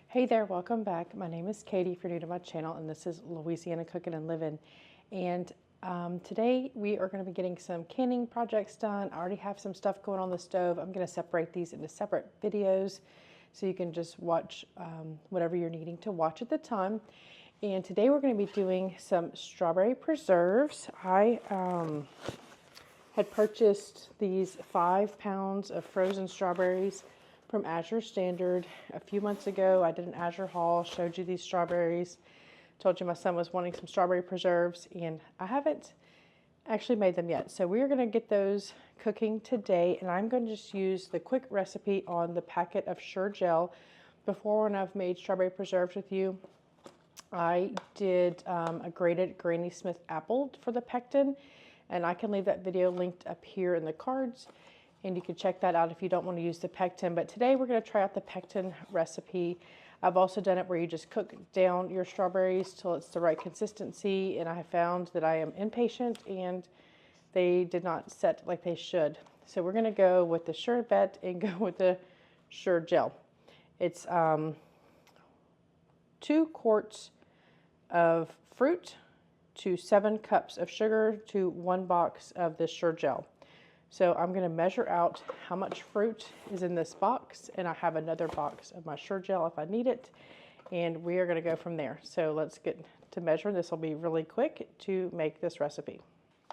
Hey there, welcome back. My name is Katie if you're new to my channel, and this is Louisiana Cooking and Living. And today we are going to be getting some canning projects done. I already have some stuff going on the stove. I'm going to separate these into separate videos so you can just watch whatever you're needing to watch at the time. And today we're going to be doing some strawberry preserves. I had purchased these 5 pounds of frozen strawberries from Azure Standard a few months ago. I did an Azure haul, showed you these strawberries, told you my son was wanting some strawberry preserves, and I haven't actually made them yet. So we're going to get those cooking today, and I'm going to just use the quick recipe on the packet of Youre gel. Before, when I've made strawberry preserves with you, I did a grated Granny Smith apple for the pectin, and I can leave that video linked up here in the cards, and you can check that out if you don't want to use the pectin. But today we're going to try out the pectin recipe. I've also done it where you just cook down your strawberries till it's the right consistency, and I have found that I am impatient and they did not set like they should. So we're going to go with the sherbet and go with the Youre gel. It's 2 quarts of fruit to 7 cups of sugar to 1 box of this Youre gel. So I'm going to measure out how much fruit is in this box, and I have another box of my Youre gel if I need it, and we are going to go from there. So let's get to measure. This will be really quick to make this recipe.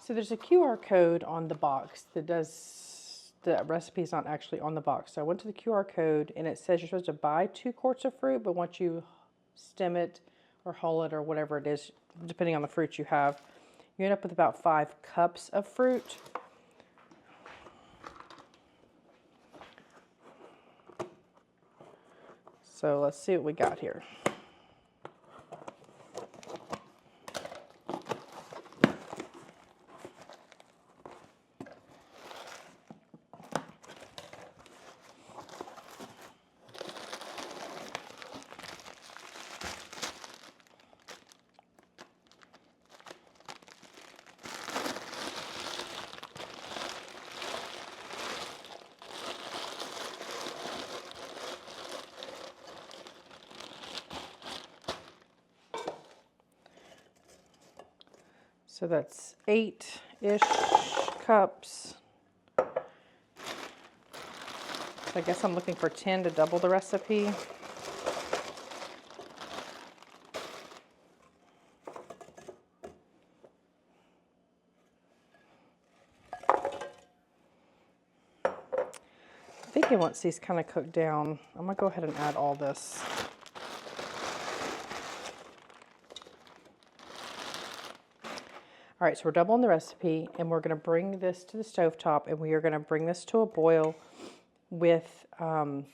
So there's a QR code on the box that does, the recipe is not actually on the box. So I went to the QR code, and it says you're supposed to buy 2 quarts of fruit, but once you stem it or hull it or whatever it is, depending on the fruit you have, you end up with about 5 cups of fruit. So let's see what we got here. So that's 8-ish cups. So I guess I'm looking for 10 to double the recipe. I'm thinking once these kind of cook down, I'm going to go ahead and add all this. All right, so we're doubling the recipe, and we're going to bring this to the stovetop, and we are going to bring this to a boil with, all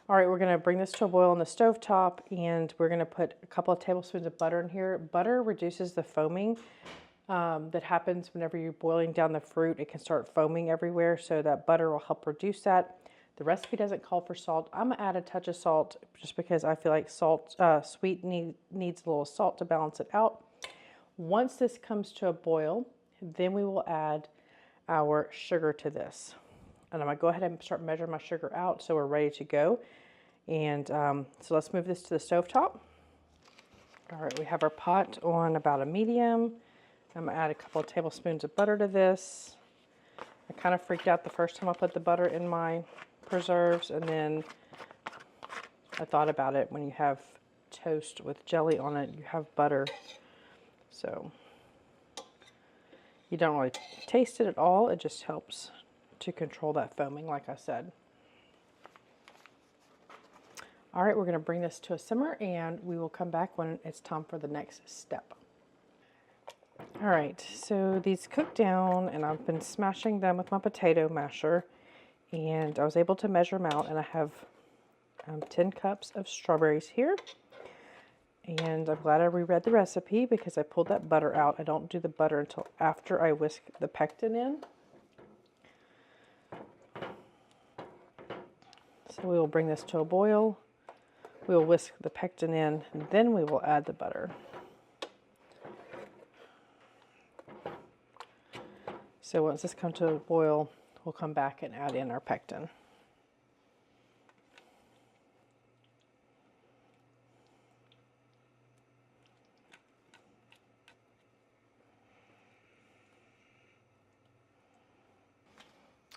right, we're going to bring this to a boil on the stovetop, and we're going to put a couple of tablespoons of butter in here. Butter reduces the foaming that happens whenever you're boiling down the fruit. It can start foaming everywhere, so that butter will help reduce that. The recipe doesn't call for salt. I'm going to add a touch of salt just because I feel like salt, sweet needs a little salt to balance it out. Once this comes to a boil, then we will add our sugar to this. And I'm going to go ahead and start measuring my sugar out so we're ready to go. And so let's move this to the stovetop. All right, we have our pot on about a medium. I'm going to add a couple of tablespoons of butter to this. I kind of freaked out the first time I put the butter in my preserves, and then I thought about it. When you have toast with jelly on it, you have butter. So you don't really taste it at all. It just helps to control that foaming, like I said. All right, we're going to bring this to a simmer, and we will come back when it's time for the next step. All right, so these cooked down, and I've been smashing them with my potato masher, and I was able to measure them out, and I have 10 cups of strawberries here. And I'm glad I reread the recipe because I pulled that butter out. I don't do the butter until after I whisk the pectin in. So we will bring this to a boil. We will whisk the pectin in, and then we will add the butter. So once this comes to a boil, we'll come back and add in our pectin.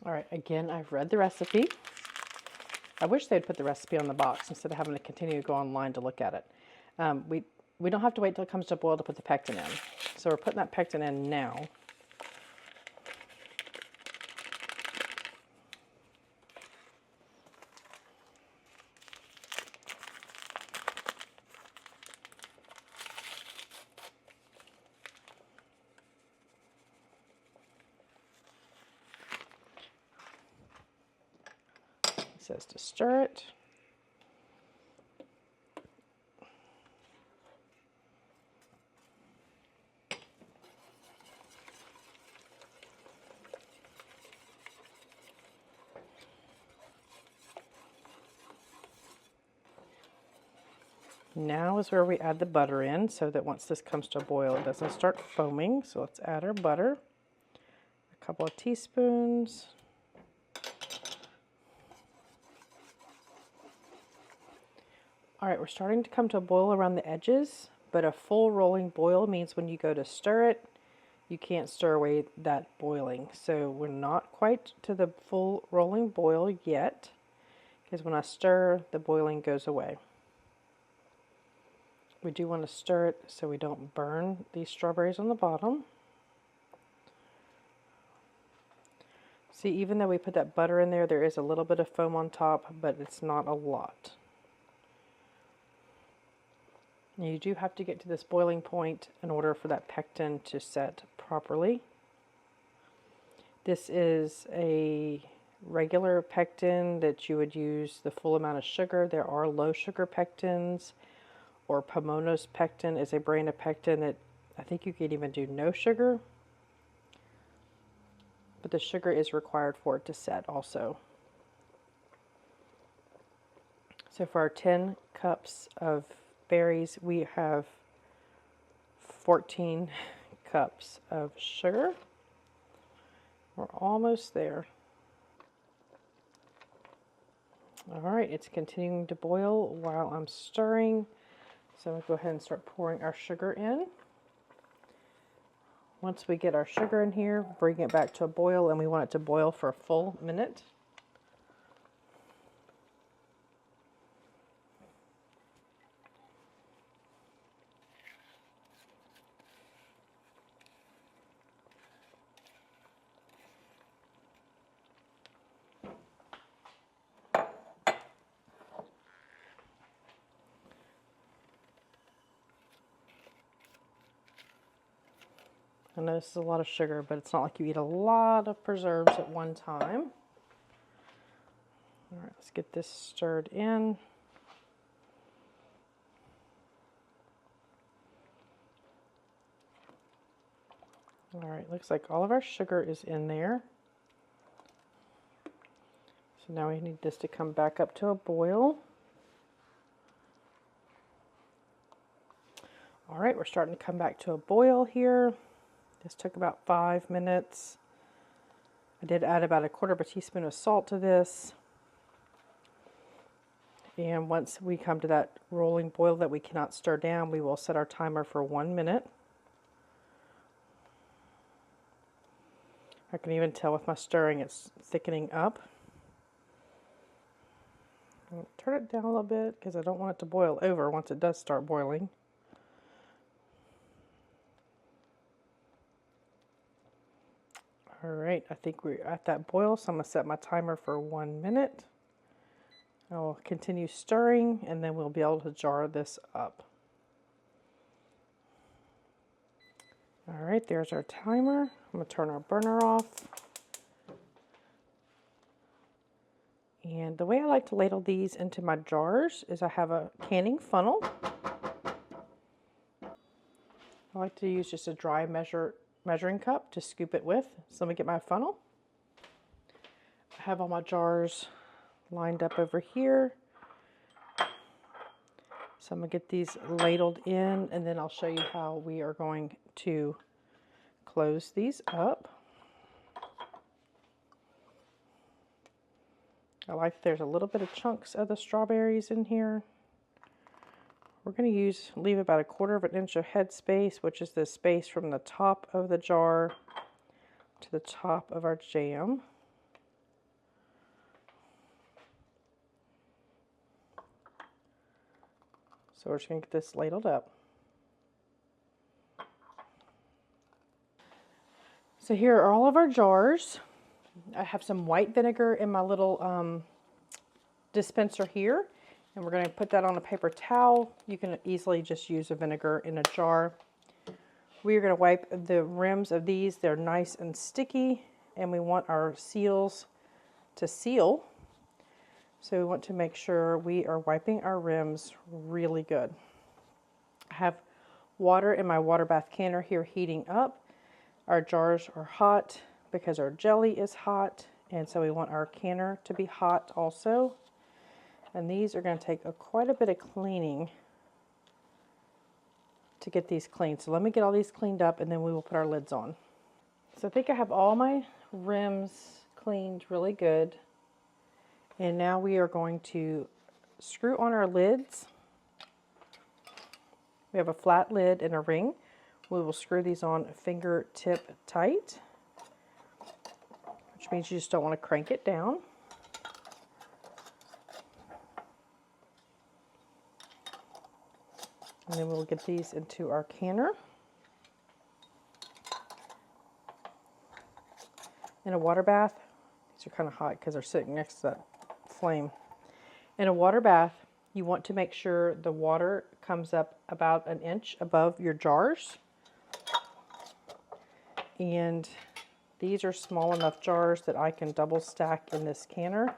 All right, again, I've read the recipe. I wish they'd put the recipe on the box instead of having to continue to go online to look at it. We don't have to wait till it comes to boil to put the pectin in. So we're putting that pectin in now. It says to stir it. Now is where we add the butter in so that once this comes to a boil, it doesn't start foaming. So let's add our butter. A couple of teaspoons. All right, we're starting to come to a boil around the edges, but a full rolling boil means when you go to stir it, you can't stir away that boiling. So we're not quite to the full rolling boil yet, because when I stir, the boiling goes away. We do want to stir it so we don't burn these strawberries on the bottom. See, even though we put that butter in there, there is a little bit of foam on top, but it's not a lot. And you do have to get to this boiling point in order for that pectin to set properly. This is a regular pectin that you would use the full amount of sugar. There are low sugar pectins, or Pomona's pectin is a brand of pectin that I think you could even do no sugar. But the sugar is required for it to set also. So for our 10 cups of berries, we have 14 cups of sugar. We're almost there. All right, it's continuing to boil while I'm stirring. So we'll go ahead and start pouring our sugar in. Once we get our sugar in here, bring it back to a boil, and we want it to boil for a full minute. I know this is a lot of sugar, but it's not like you eat a lot of preserves at one time. All right, let's get this stirred in. All right, looks like all of our sugar is in there. So now we need this to come back up to a boil. All right, we're starting to come back to a boil here. This took about 5 minutes. I did add about 1/4 teaspoon of salt to this. And once we come to that rolling boil that we cannot stir down, we will set our timer for 1 minute. I can even tell with my stirring it's thickening up. I'll turn it down a little bit because I don't want it to boil over once it does start boiling. All right, I think we're at that boil, so I'm going to set my timer for 1 minute. I'll continue stirring, and then we'll be able to jar this up. All right, there's our timer. I'm going to turn our burner off. And the way I like to ladle these into my jars is I have a canning funnel. I like to use just a dry measuring cup to scoop it with. So let me get my funnel. I have all my jars lined up over here. So I'm going to get these ladled in, and then I'll show you how we are going to close these up. I like that there's a little bit of chunks of the strawberries in here. We're going to leave about 1/4 inch of head space, which is the space from the top of the jar to the top of our jam. So we're just going to get this ladled up. So here are all of our jars. I have some white vinegar in my little dispenser here, and we're going to put that on a paper towel. You can easily just use a vinegar in a jar. We are going to wipe the rims of these. They're nice and sticky, and we want our seals to seal. So we want to make sure we are wiping our rims really good. I have water in my water bath canner here heating up. Our jars are hot because our jelly is hot, and so we want our canner to be hot also. And these are going to take quite a bit of cleaning to get these clean. So let me get all these cleaned up, and then we will put our lids on. So I think I have all my rims cleaned really good. And now we are going to screw on our lids. We have a flat lid and a ring. We will screw these on fingertip tight, which means you just don't want to crank it down. And then we'll get these into our canner. In a water bath, these are kind of hot because they're sitting next to that flame. In a water bath, you want to make sure the water comes up about an inch above your jars. And these are small enough jars that I can double stack in this canner.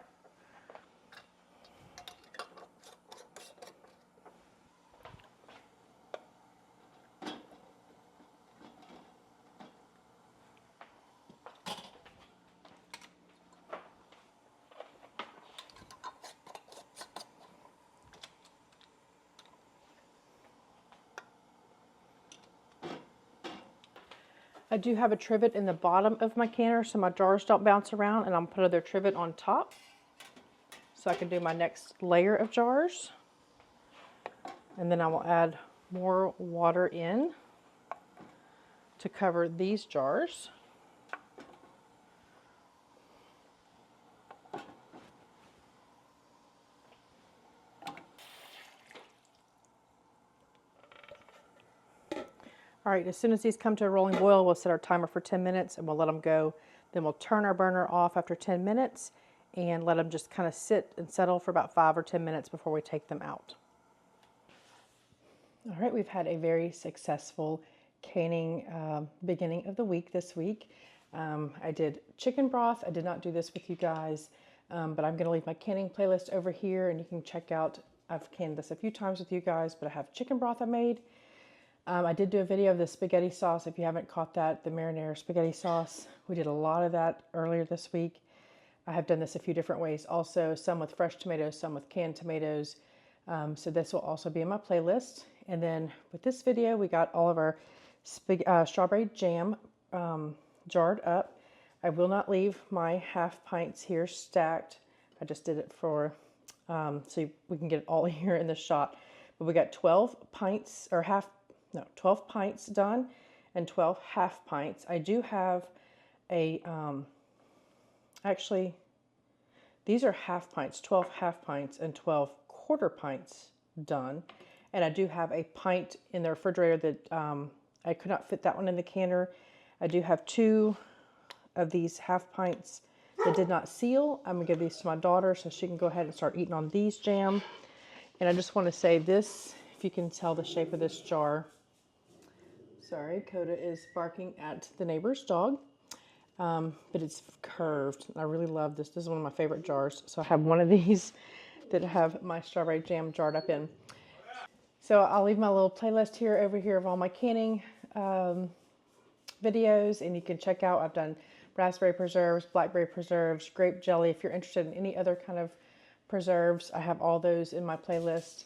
I do have a trivet in the bottom of my canner so my jars don't bounce around, and I'm going to put another trivet on top so I can do my next layer of jars. And then I will add more water in to cover these jars. All right, as soon as these come to a rolling boil, we'll set our timer for 10 minutes and we'll let them go. Then we'll turn our burner off after 10 minutes and let them just kind of sit and settle for about 5 or 10 minutes before we take them out. All right, we've had a very successful canning beginning of the week this week. I did chicken broth. I did not do this with you guys, but I'm going to leave my canning playlist over here and you can check out. I've canned this a few times with you guys, but I have chicken broth I made. I did do a video of the spaghetti sauce. If you haven't caught that, the marinara spaghetti sauce. We did a lot of that earlier this week. I have done this a few different ways also, some with fresh tomatoes, some with canned tomatoes. So this will also be in my playlist. And then with this video, we got all of our strawberry jam jarred up. I will not leave my half pints here stacked. I just did it for, so we can get it all here in the shot. But we got 12 pints, or 12 pints done and 12 half pints. I do have a, actually, these are half pints, 12 half pints and 12 quarter pints done. And I do have a pint in the refrigerator that I could not fit that one in the canner. I do have 2 of these half pints that did not seal. I'm gonna give these to my daughter so she can go ahead and start eating on these jam. And I just want to say this, if you can tell the shape of this jar. Sorry, Coda is barking at the neighbor's dog, but it's curved. I really love this. This is one of my favorite jars. So I have one of these that have my strawberry jam jarred up in. So I'll leave my little playlist here over here of all my canning videos, and you can check out. I've done raspberry preserves, blackberry preserves, grape jelly. If you're interested in any other kind of preserves, I have all those in my playlist.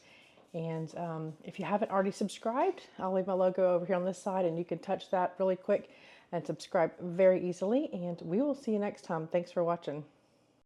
And if you haven't already subscribed, I'll leave my logo over here on this side and you can touch that really quick and subscribe very easily. And we will see you next time. Thanks for watching.